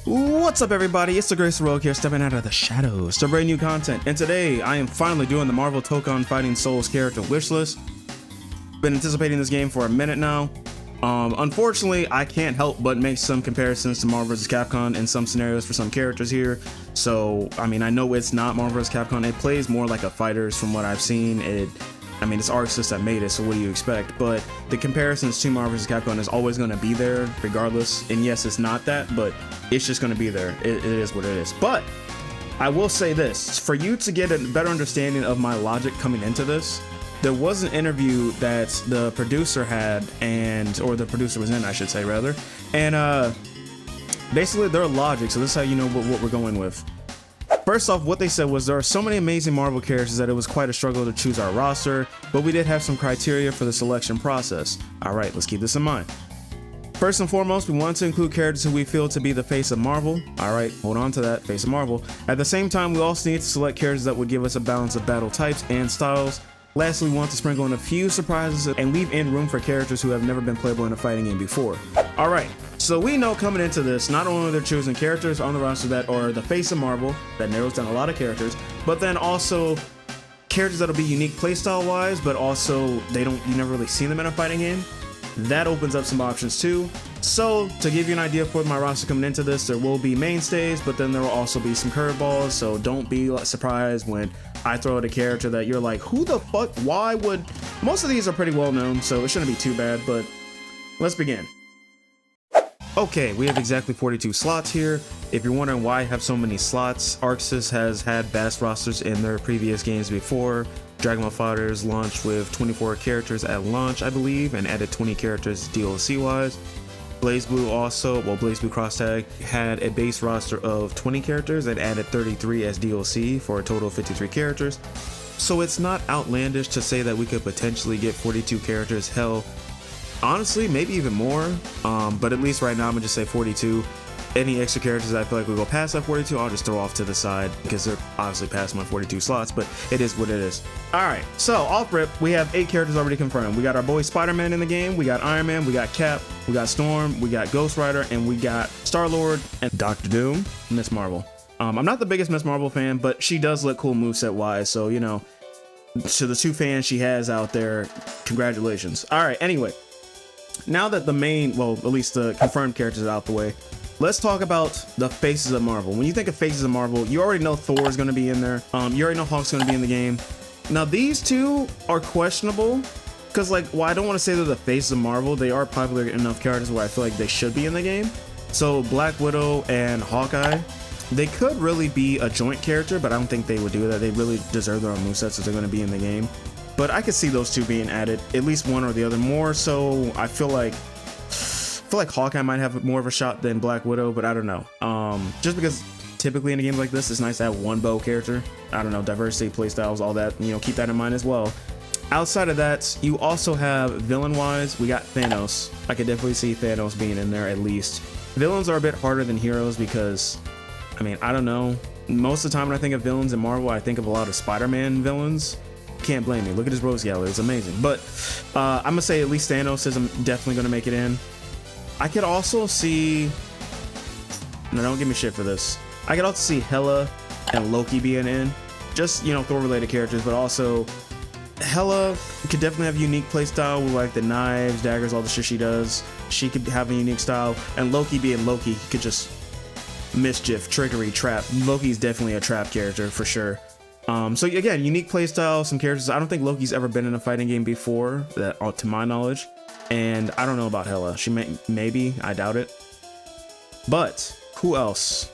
What's up everybody, it's the Grace Rogue here, stepping out of the shadows to bring new content, and today I am finally doing the Marvel Tokon Fighting Souls character wishlist. Been anticipating this game for a minute now. Unfortunately, I can't help but make some comparisons to Marvel vs. Capcom in some scenarios for some characters here. So, I mean, I know it's not Marvel vs. Capcom, it plays more like a Fighters from what I've seen. It's Arxis that made it, so what do you expect? But the comparisons to Marvel vs. Capcom is always going to be there regardless. And yes, it's not that, but it's just going to be there. It is what it is. But I will say this, for you to get a better understanding of my logic coming into this, there was an interview that the producer had, or the producer was in, I should say, rather. And basically their logic, so this is how you know what we're going with. First off, what they said was there are so many amazing Marvel characters that it was quite a struggle to choose our roster, but we did have some criteria for the selection process. Alright, let's keep this in mind. First and foremost, we want to include characters who we feel to be the face of Marvel. Alright, hold on to that, face of Marvel. At the same time, we also need to select characters that would give us a balance of battle types and styles. Lastly, we want to sprinkle in a few surprises and leave in room for characters who have never been playable in a fighting game before. Alright, so we know coming into this, not only they're choosing characters on the roster that are the face of Marvel, that narrows down a lot of characters, but then also characters that'll be unique playstyle wise, but also you never really seen them in a fighting game. That opens up some options too. So to give you an idea for my roster coming into this, there will be mainstays, but then there will also be some curveballs, so don't be surprised when I throw out a character that you're like, who the fuck, why would... Most of these are pretty well known, so it shouldn't be too bad, but let's begin. Okay, we have exactly 42 slots here. If you're wondering why I have so many slots, Arxis has had vast rosters in their previous games before. Dragon Ball FighterZ launched with 24 characters at launch, I believe, and added 20 characters DLC-wise. BlazBlue also, BlazBlue Cross Tag had a base roster of 20 characters and added 33 as DLC for a total of 53 characters. So it's not outlandish to say that we could potentially get 42 characters, hell, honestly, maybe even more, but at least right now I'm gonna just say 42. Any extra characters that I feel like we go past that 42, I'll just throw off to the side because they're obviously past my 42 slots, but it is what it is. Alright, so off rip, we have 8 characters already confirmed. We got our boy Spider-Man in the game, we got Iron Man, we got Cap, we got Storm, we got Ghost Rider, and we got Star-Lord and Doctor Doom, Miss Marvel. I'm not the biggest Miss Marvel fan, but she does look cool moveset wise, so you know, to the 2 fans she has out there, congratulations. Alright, anyway, now that the main, well, at least the confirmed characters are out the way, let's talk about the faces of Marvel. When you think of faces of Marvel, you already know Thor is going to be in there. You already know Hulk's going to be in the game. Now, these two are questionable because, like, while I don't want to say they're the faces of Marvel, they are popular enough characters where I feel like they should be in the game. So Black Widow and Hawkeye, they could really be a joint character, but I don't think they would do that. They really deserve their own movesets if they're going to be in the game. But I could see those two being added, at least one or the other. More so, I feel like Hawkeye might have more of a shot than Black Widow, but I don't know. Just because typically in a game like this, it's nice to have one bow character. I don't know, diversity, playstyles, all that, you know, keep that in mind as well. Outside of that, you also have villain-wise, we got Thanos. I could definitely see Thanos being in there at least. Villains are a bit harder than heroes because, I mean, I don't know. Most of the time when I think of villains in Marvel, I think of a lot of Spider-Man villains. Can't blame me. Look at his Rose Gallery, it's amazing. But I'm gonna say at least Thanos is definitely gonna make it in. I could also see, no, don't give me shit for this. I could also see Hela and Loki being in, just, you know, Thor related characters, but also Hela could definitely have a unique playstyle with like the knives, daggers, all the shit she does. She could have a unique style, and Loki being Loki, he could just mischief, trickery, trap. Loki's definitely a trap character for sure. So again, unique playstyle, some characters. I don't think Loki's ever been in a fighting game before, that to my knowledge. And I don't know about Hela. She maybe, I doubt it. But who else?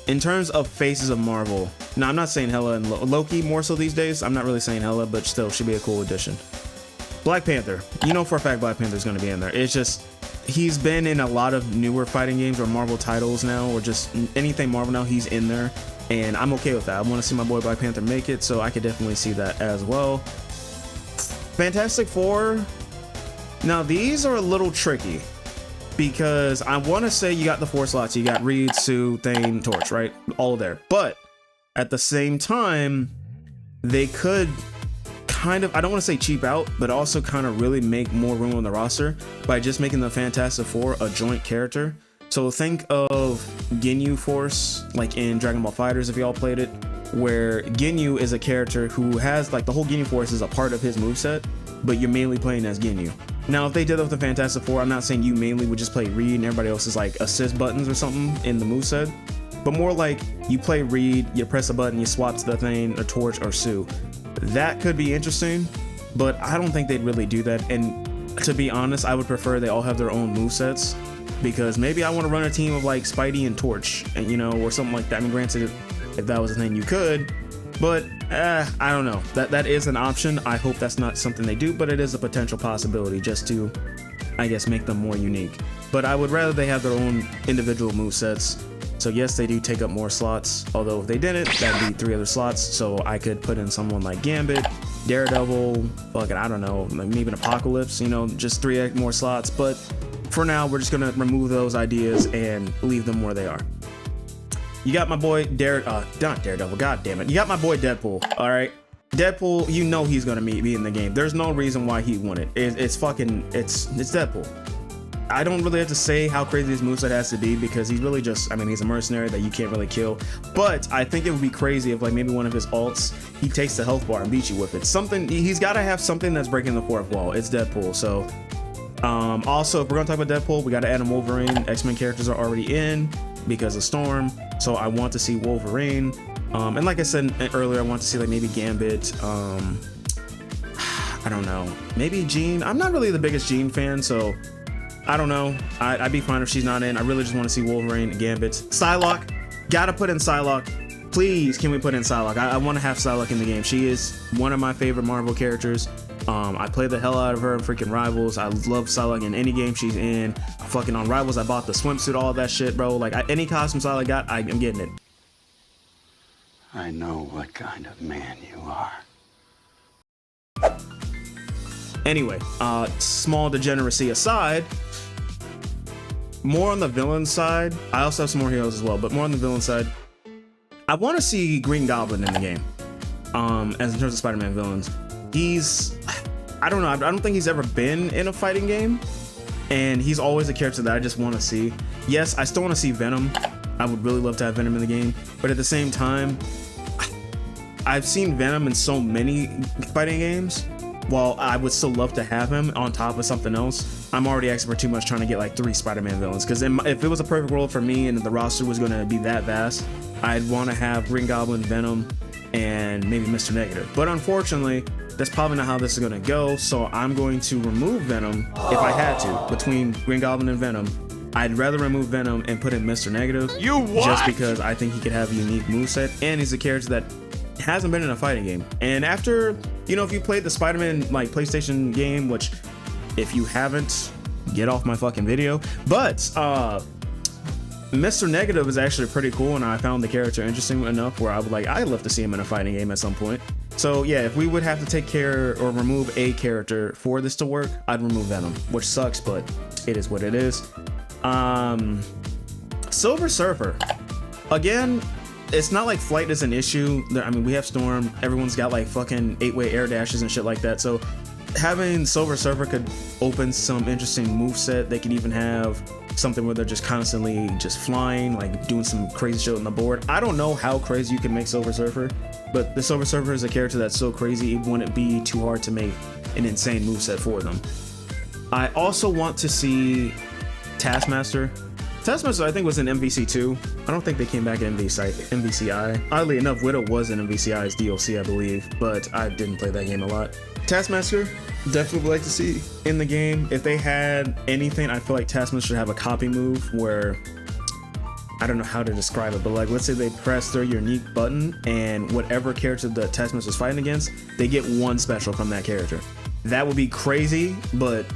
In terms of faces of Marvel, now I'm not saying Hela and Loki more so these days. I'm not really saying Hela, but still should be a cool addition. Black Panther. You know for a fact Black Panther's going to be in there. It's just, he's been in a lot of newer fighting games or Marvel titles now, or just anything Marvel now, he's in there. And I'm okay with that. I want to see my boy Black Panther make it, so I could definitely see that as well. Fantastic Four. Now these are a little tricky because I want to say you got the 4 slots. You got Reed, Sue, Thane, Torch, right? All there. But at the same time, they could kind of, I don't want to say cheap out, but also kind of really make more room on the roster by just making the Fantastic Four a joint character. So think of Ginyu Force, like in Dragon Ball FighterZ if y'all played it, where Ginyu is a character who has like the whole Ginyu Force is a part of his moveset, but you're mainly playing as Ginyu. Now, if they did that with the Fantastic Four, I'm not saying you mainly would just play Reed and everybody else is like assist buttons or something in the moveset, but more like you play Reed, you press a button, you swap to the thing, or Torch or Sue. That could be interesting, but I don't think they'd really do that. And to be honest, I would prefer they all have their own movesets, because maybe I want to run a team of like Spidey and Torch, and or something like that. I mean, granted, if that was a thing you could, but I don't know. That is an option. I hope that's not something they do, but it is a potential possibility just to, I guess, make them more unique. But I would rather they have their own individual movesets. So yes, they do take up more slots, although if they didn't, that'd be 3 other slots. So I could put in someone like Gambit, Daredevil, fucking, I don't know, maybe an Apocalypse, just 3 more slots. But for now, we're just gonna remove those ideas and leave them where they are. You got my boy not Daredevil, god damn it. You got my boy Deadpool, all right? Deadpool, he's gonna be in the game. There's no reason why he won it. It's Deadpool. I don't really have to say how crazy his moveset has to be, because he's really just, he's a mercenary that you can't really kill. But I think it would be crazy if like maybe one of his alts, he takes the health bar and beats you with it. He's gotta have something that's breaking the fourth wall. It's Deadpool, so. Also, if we're gonna talk about Deadpool, we gotta add in Wolverine. X-Men characters are already in because of Storm, so I want to see Wolverine. And like I said earlier, I want to see like maybe Gambit. I don't know, maybe Jean. I'm not really the biggest Jean fan, so I don't know. I'd be fine if she's not in. I really just want to see Wolverine, Gambit, Psylocke. Gotta put in Psylocke. Please, can we put in Psylocke? I want to have Psylocke in the game. She is one of my favorite Marvel characters. I play the hell out of her in freaking Rivals. I love Psylocke in any game she's in. Fucking on Rivals, I bought the swimsuit, all that shit, bro. Like any costume Psylocke got, I'm getting it. I know what kind of man you are. Anyway, small degeneracy aside, more on the villain side. I also have some more heroes as well, but more on the villain side. I want to see Green Goblin in the game. As in terms of Spider-Man villains, I don't know. I don't think he's ever been in a fighting game, and he's always a character that I just want to see. Yes, I still want to see Venom. I would really love to have Venom in the game, but at the same time, I've seen Venom in so many fighting games. While I would still love to have him on top of something else, I'm already asking for too much trying to get like 3 Spider-Man villains. Because if it was a perfect world for me and the roster was going to be that vast, I'd want to have Green Goblin, Venom, and maybe Mr. Negative. But unfortunately, that's probably not how this is going to go. So I'm going to remove Venom if I had to. Between Green Goblin and Venom, I'd rather remove Venom and put in Mr. Negative. You what? Just because I think he could have a unique moveset, and he's a character that hasn't been in a fighting game. And after, if you played the Spider-Man like PlayStation game, which if you haven't, get off my fucking video. But Mr. Negative is actually pretty cool, and I found the character interesting enough where I'd love to see him in a fighting game at some point. So yeah, if we would have to take care or remove a character for this to work, I'd remove Venom, which sucks, but it is what it is. Silver Surfer, again, it's not like flight is an issue. We have Storm. Everyone's got like fucking 8-way air dashes and shit like that. So having Silver Surfer could open some interesting moveset. They could even have something where they're just constantly just flying, like doing some crazy shit on the board. I don't know how crazy you can make Silver Surfer, but the Silver Surfer is a character that's so crazy it wouldn't be too hard to make an insane moveset for them. I also want to see Taskmaster. Taskmaster, I think, was in MVC2. I don't think they came back in MVCI. Oddly enough, Widow was in MVCI's DLC, I believe, but I didn't play that game a lot. Taskmaster, definitely would like to see in the game. If they had anything, I feel like Taskmaster should have a copy move where, I don't know how to describe it, but like, let's say they press their unique button, and whatever character the Taskmaster's fighting against, they get 1 special from that character. That would be crazy, but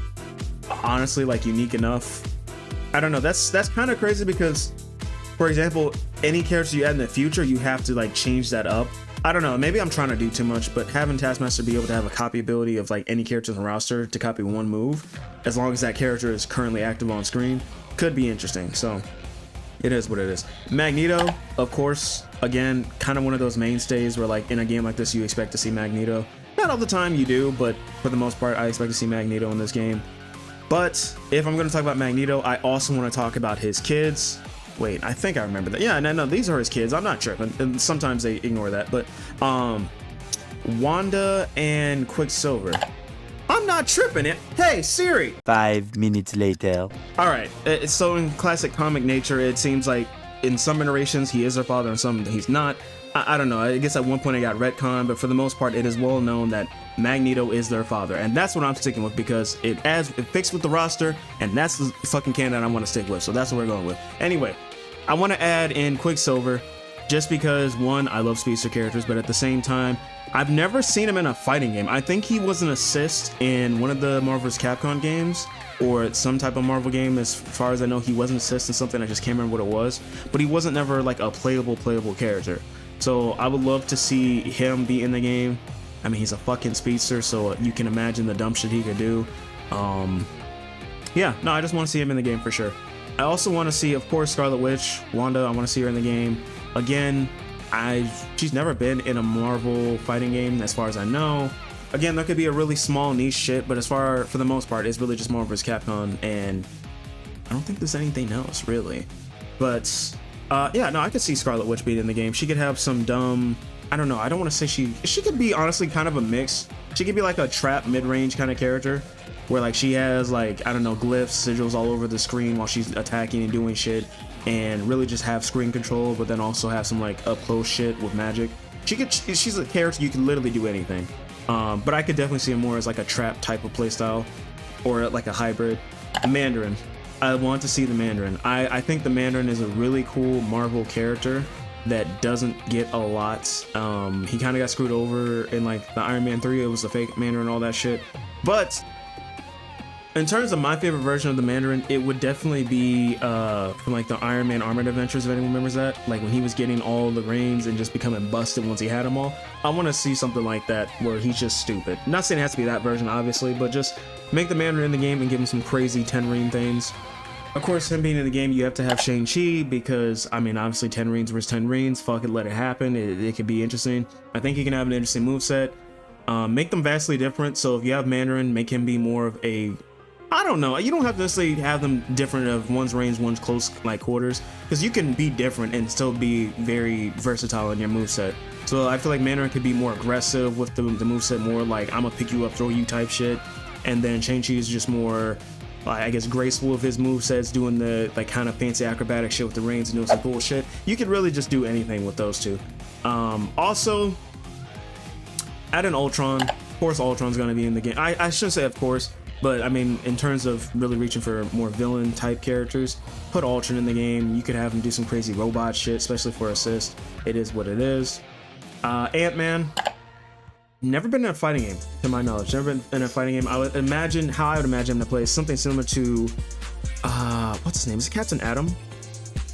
honestly, like, unique enough. I don't know, that's kind of crazy because, for example, any character you add in the future, you have to like change that up. I don't know, maybe I'm trying to do too much, but having Taskmaster be able to have a copy ability of like any character in the roster to copy 1 move, as long as that character is currently active on screen, could be interesting. So it is what it is. Magneto, of course, again, kind of one of those mainstays where like in a game like this, you expect to see Magneto. Not all the time you do, but for the most part, I expect to see Magneto in this game. But if I'm going to talk about Magneto, I also want to talk about his kids. Wait, I think I remember that. Yeah, no, these are his kids. I'm not tripping. And sometimes they ignore that. But Wanda and Quicksilver. I'm not tripping it. Hey, Siri. 5 minutes later. All right. So in classic comic nature, it seems like in some iterations he is their father, and some he's not. I don't know. I guess at one point I got retcon, but for the most part, it is well known that Magneto is their father, and that's what I'm sticking with because it fits with the roster, and that's the fucking canon I want to stick with. So that's what we're going with. Anyway, I want to add in Quicksilver, just because one, I love speedster characters, but at the same time, I've never seen him in a fighting game. I think he was an assist in one of the Marvel vs. Capcom games, or some type of Marvel game. As far as I know, he was an assist in something. I just can't remember what it was, but he wasn't never like a playable character. So I would love to see him be in the game. I mean, he's a fucking speedster, so you can imagine the dumb shit he could do. Yeah, no, I just want to see him in the game for sure. I also want to see, of course, Scarlet Witch, Wanda. I want to see her in the game. Again, she's never been in a Marvel fighting game as far as I know. Again, there could be a really small niche shit, but for the most part, it's really just Marvel vs. Capcom, and I don't think there's anything else really. But yeah, no, I could see Scarlet Witch being in the game. She could have some dumb, I don't know, I don't want to say she could be honestly kind of a mix. She could be like a trap mid-range kind of character where like she has like, I don't know, glyphs, sigils all over the screen while she's attacking and doing shit, and really just have screen control, but then also have some like up close shit with magic. She's a character you can literally do anything. But I could definitely see her more as like a trap type of playstyle, or like a hybrid. Mandarin. I want to see the Mandarin. I think the Mandarin is a really cool Marvel character that doesn't get a lot. He kind of got screwed over in like the Iron Man 3. It was the fake Mandarin and all that shit. But in terms of my favorite version of the Mandarin, it would definitely be from like the Iron Man Armored Adventures, if anyone remembers that. Like when he was getting all the rings and just becoming busted once he had them all. I want to see something like that where he's just stupid. Not saying it has to be that version, obviously, but just make the Mandarin in the game and give him some crazy 10 ring things. Of course, him being in the game, you have to have Shang-Chi because, I mean, obviously 10 rings versus 10 rings. Fuck it, let it happen. It could be interesting. I think he can have an interesting moveset. Make them vastly different. So if you have Mandarin, make him be more of a, I don't know. You don't have to necessarily have them different of one's range, one's close like quarters, because you can be different and still be very versatile in your moveset. So I feel like Mandarin could be more aggressive with the moveset, more like I'm gonna pick you up, throw you type shit. And then Shang-Chi is just more, I guess, graceful with his movesets, doing the like kind of fancy acrobatic shit with the rings and doing some cool shit. You could really just do anything with those two. Also, add an Ultron. Of course, Ultron's gonna be in the game. I shouldn't say of course, but I mean, in terms of really reaching for more villain type characters, put Ultron in the game. You could have him do some crazy robot shit, especially for assist. It is what it is. Ant-Man. Never been in a fighting game, to my knowledge. Never been in a fighting game. I would imagine him to play something similar to, what's his name? Is it Captain Atom?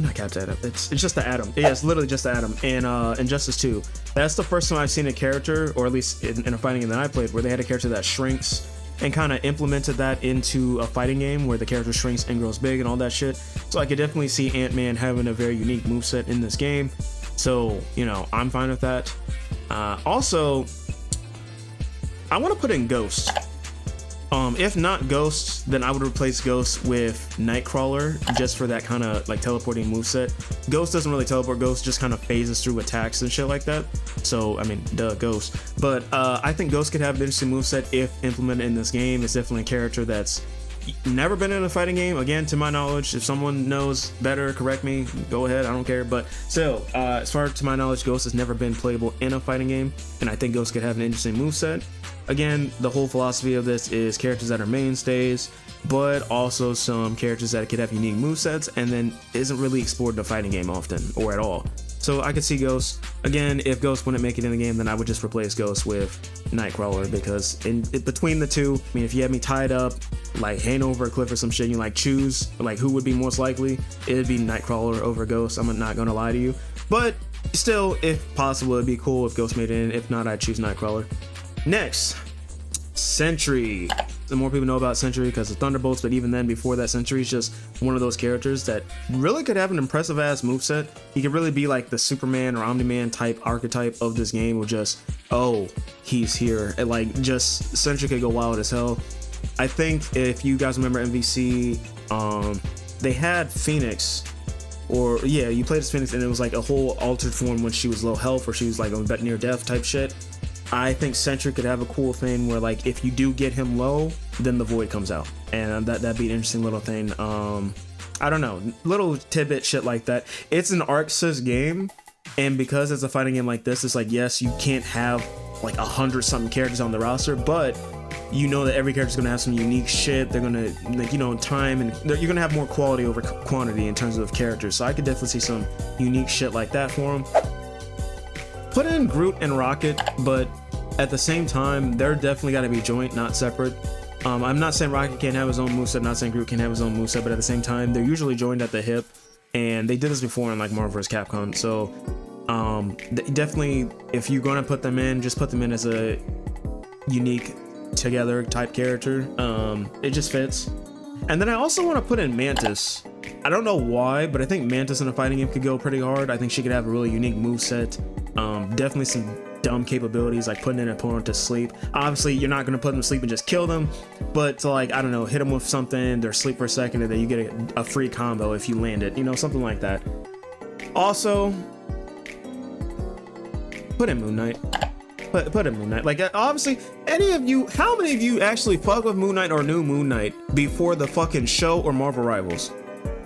Not Captain Atom. It's just the Atom. Yeah, it's literally just the Atom. And Injustice 2. That's the first time I've seen a character, or at least in a fighting game that I played, where they had a character that shrinks and kind of implemented that into a fighting game where the character shrinks and grows big and all that shit. So I could definitely see Ant-Man having a very unique moveset in this game. So, you know, I'm fine with that. Also, I want to put in Ghost. If not Ghost, then I would replace Ghost with Nightcrawler just for that kind of like teleporting moveset. Ghost doesn't really teleport. Ghost just kind of phases through attacks and shit like that. So, I mean, duh, Ghost. But I think Ghost could have an interesting moveset if implemented in this game. It's definitely a character that's never been in a fighting game. Again, to my knowledge, if someone knows better, correct me, go ahead, I don't care. But still, as far to my knowledge, Ghost has never been playable in a fighting game, and I think Ghost could have an interesting moveset. Again, the whole philosophy of this is characters that are mainstays, but also some characters that could have unique movesets and then isn't really explored in a fighting game often or at all. So I could see Ghost. Again, if Ghost wouldn't make it in the game, then I would just replace Ghost with Nightcrawler, because between the two, I mean, if you had me tied up, like hanging over a cliff or some shit, you like choose like who would be most likely, it'd be Nightcrawler over Ghost. I'm not gonna lie to you, but still, if possible, it'd be cool if Ghost made it in. If not, I'd choose Nightcrawler. Next, Sentry. The more people know about Sentry because of Thunderbolts, but even then, before that, Sentry is just one of those characters that really could have an impressive ass moveset. He could really be like the Superman or Omni-Man type archetype of this game, with just, oh, he's here. And like, just Sentry could go wild as hell. I think if you guys remember MVC, they had Phoenix, or yeah, you played as Phoenix, and it was like a whole altered form when she was low health or she was like on near death type shit. I think Sentry could have a cool thing where like if you do get him low, then the void comes out, and that'd be an interesting little thing. I don't know, little tidbit shit like that. It's an ArcSys game, and because it's a fighting game like this, it's like, yes, you can't have like 100 something characters on the roster, but you know that every character's gonna have some unique shit. They're gonna, like, you know, time, and you're gonna have more quality over quantity in terms of characters. So I could definitely see some unique shit like that for them. Put in Groot and Rocket, but at the same time, they're definitely gotta be joint, not separate. I'm not saying Rocket can't have his own moveset, not saying Groot can't have his own moveset, but at the same time, they're usually joined at the hip, and they did this before in like Marvel vs. Capcom. So definitely, if you're gonna put them in, just put them in as a unique together type character. It just fits. And then I also want to put in Mantis. I don't know why, but I think Mantis in a fighting game could go pretty hard. I think she could have a really unique moveset. Definitely some dumb capabilities, like putting an opponent to sleep. Obviously, you're not going to put them to sleep and just kill them, but to, like, I don't know, hit them with something, they're asleep for a second, and then you get a free combo if you land it, you know, something like that. Also, put in Moon Knight. Put in Moon Knight. Like, obviously, how many of you actually fuck with Moon Knight or knew Moon Knight before the fucking show or Marvel Rivals?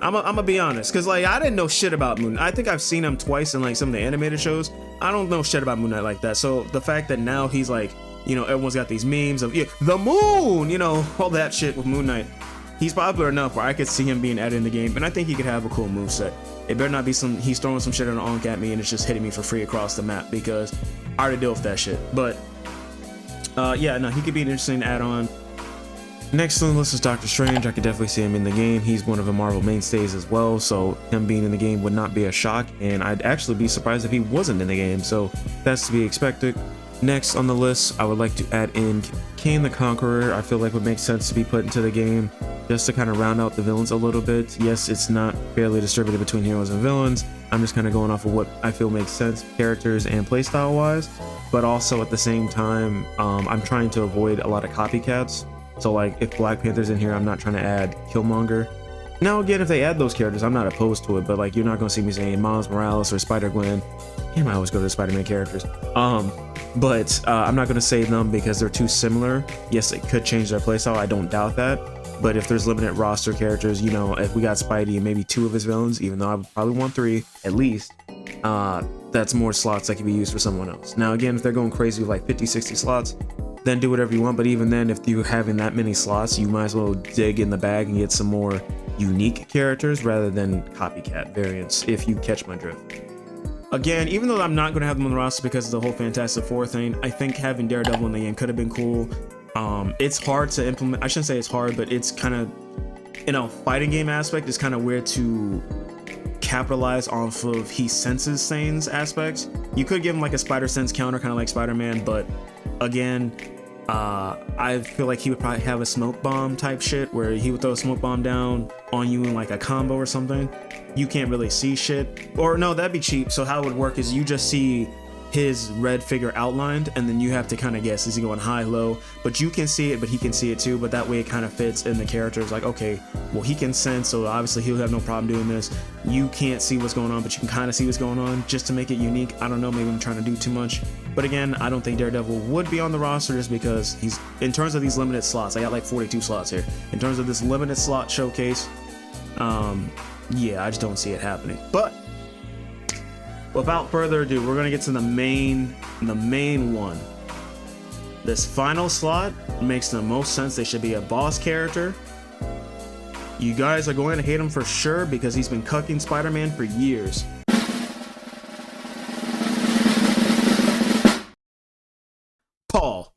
I'm gonna be honest, because like I didn't know shit about Moon Knight. I think I've seen him twice in like some of the animated shows. I don't know shit about Moon Knight like that. So the fact that now he's like, you know, everyone's got these memes of, yeah, the moon, you know, all that shit with Moon Knight. He's popular enough where I could see him being added in the game, and I think he could have a cool moveset. It better not be he's throwing some shit on an onk at me and it's just hitting me for free across the map, because I already deal with that shit. But yeah, no, he could be an interesting add-on. Next on the list is Doctor Strange. I could definitely see him in the game. He's one of the Marvel mainstays as well, so him being in the game would not be a shock, and I'd actually be surprised if he wasn't in the game, so that's to be expected. Next on the list, I would like to add in Kane the Conqueror. I feel like would make sense to be put into the game just to kind of round out the villains a little bit. Yes, it's not fairly distributed between heroes and villains. I'm just kind of going off of what I feel makes sense characters and playstyle wise, but also at the same time, I'm trying to avoid a lot of copycats. So like if Black Panther's in here, I'm not trying to add Killmonger. Now again, if they add those characters, I'm not opposed to it, but like you're not gonna see me saying Miles Morales or Spider-Gwen. Damn, I always go to the Spider-Man characters. But I'm not gonna say them because they're too similar. Yes, it could change their playstyle, I don't doubt that. But if there's limited roster characters, you know, if we got Spidey and maybe 2 of his villains, even though I would probably want 3 at least, that's more slots that can be used for someone else. Now again, if they're going crazy with like 50, 60 slots, then do whatever you want. But even then, if you're having that many slots, you might as well dig in the bag and get some more unique characters rather than copycat variants, if you catch my drift. Again, even though I'm not going to have them on the roster because of the whole Fantastic Four thing, I think having Daredevil in the game could have been cool. It's hard to implement. I shouldn't say it's hard, but it's kind of, in a fighting game aspect, it's kind of weird to capitalize off of he senses things aspects. You could give him like a spider sense counter, kind of like Spider-Man, but again, I feel like he would probably have a smoke bomb type shit where he would throw a smoke bomb down on you in like a combo or something. You can't really see shit, or no, that'd be cheap. So how it would work is you just see his red figure outlined, and then you have to kind of guess, is he going high, low? But you can see it, but he can see it too, but that way it kind of fits in the character. It's like, okay, well, he can sense, so obviously he'll have no problem doing this. You can't see what's going on, but you can kind of see what's going on, just to make it unique. I don't know, maybe I'm trying to do too much. But again, I don't think Daredevil would be on the roster just because he's, in terms of these limited slots, I got like 42 slots here. In terms of this limited slot showcase, yeah, I just don't see it happening. But without further ado, we're gonna get to the main one. This final slot makes the most sense. They should be a boss character. You guys are going to hate him for sure because he's been cucking Spider-Man for years. Paul.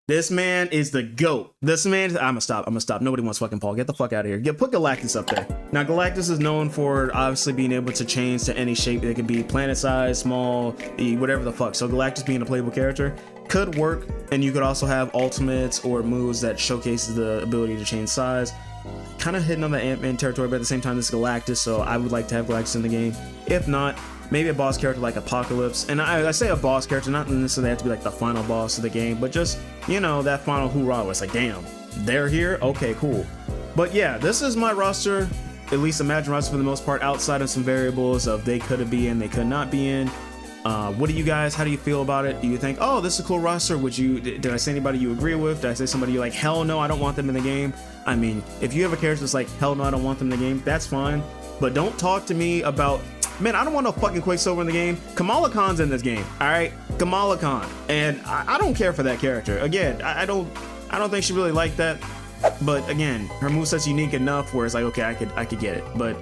This man is the GOAT. This man, I'm gonna stop. Nobody wants fucking Paul. Get the fuck out of here. Put Galactus up there. Now, Galactus is known for obviously being able to change to any shape. It can be planet size, small, whatever the fuck. So Galactus being a playable character could work, and you could also have ultimates or moves that showcases the ability to change size. Kind of hidden on the Ant-Man territory, but at the same time, this is Galactus, so I would like to have Galactus in the game. If not, maybe a boss character like Apocalypse. And I say a boss character, not necessarily have to be like the final boss of the game, but just, you know, that final hoorah where it's like, damn, they're here. Okay, cool. But yeah, this is my roster, at least Imagine roster for the most part, outside of some variables of they could be in, they could not be in. What do you guys, how do you feel about it? Do you think, oh, this is a cool roster? Did I say anybody you agree with? Did I say somebody you're like, hell no, I don't want them in the game? I mean, if you have a character that's like, hell no, I don't want them in the game, that's fine. But don't talk to me about, man, I don't want no fucking Quicksilver in the game. Kamala Khan's in this game, all right? Kamala Khan. And I don't care for that character. Again, I don't think she really liked that. But again, her moveset's unique enough where it's like, okay, I could get it. But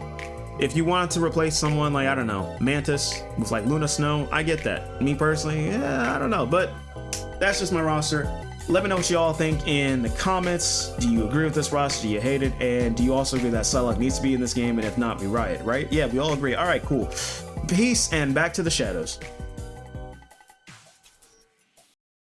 if you wanted to replace someone like, I don't know, Mantis with like Luna Snow, I get that. Me personally, yeah, I don't know. But that's just my roster. Let me know what you all think in the comments. Do you agree with this roster? Do you hate it? And do you also agree that Psylocke needs to be in this game? And if not, we riot, right? Yeah, we all agree. All right, cool. Peace and back to the shadows.